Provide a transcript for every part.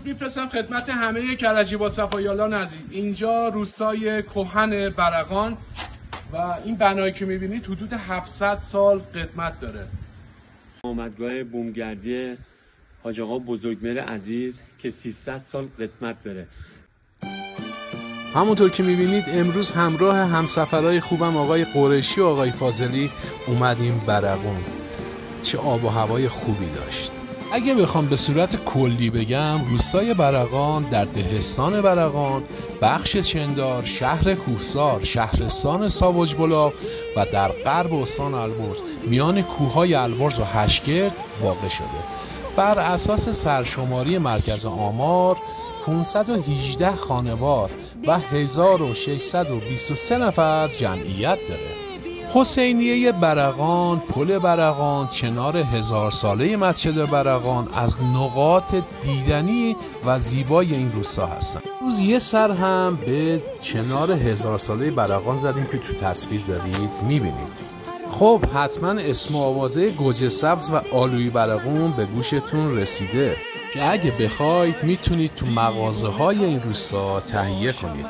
درود میفرستم خدمت همه کرجی با صفاییالان عزیز. اینجا روستای کهن برقان و این بنایی که میبینید حدود 700 سال قدمت داره. آمدگاه بومگردی حاج آقا بزرگمهر عزیز که 300 سال قدمت داره. همونطور که میبینید امروز همراه همسفرهای خوبم آقای قریشی و آقای فاضلی اومدیم برقان. چه آب و هوای خوبی داشت. اگه بخوام به صورت کلی بگم، روستای برقان در دهستان برقان، بخش چندار، شهر کوهسار، شهرستان ساوجبلا و در غرب استان البرز میان کوههای البرز و هشگرد واقع شده. بر اساس سرشماری مرکز آمار 518 خانوار و 1623 نفر جمعیت داره. حسینیه برقان، پل برقان، چنار 1000 ساله مسجد برقان از نقاط دیدنی و زیبای این روستا هستند. روز یه سر هم به چنار 1000 ساله برقان زدیم که تو تصویر دارید میبینید. خب حتما اسم و آوازه گوجه سبز و آلوی برقان به گوشتون رسیده که اگه بخواید میتونید تو مغازه های این روستا تهیه کنید.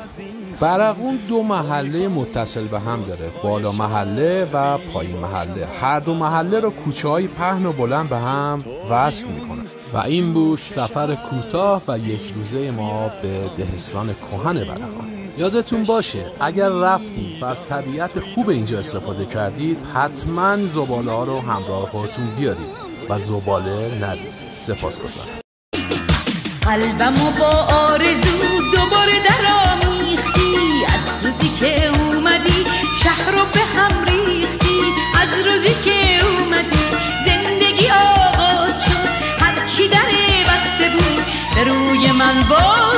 برقان 2 محله متصل به هم داره، بالا محله و پایین محله. هر 2 محله رو کوچه های پهن و بلند به هم وصل میکنن. و این بود سفر کوتاه و 1 روزه ما به دهستان کهن برقان. یادتون باشه اگر رفتید و از طبیعت خوب اینجا استفاده کردید، حتما زباله ها رو همراه خودتون بیارید و زباله نریزید. سپاسگزارم. قلبمو با آرزو دوباره درآمیختی، از روزی که اومدی شهر رو به هم ریختی، از روزی که اومدی زندگی آغاز شد، هرچی در بسته بود به روی من باز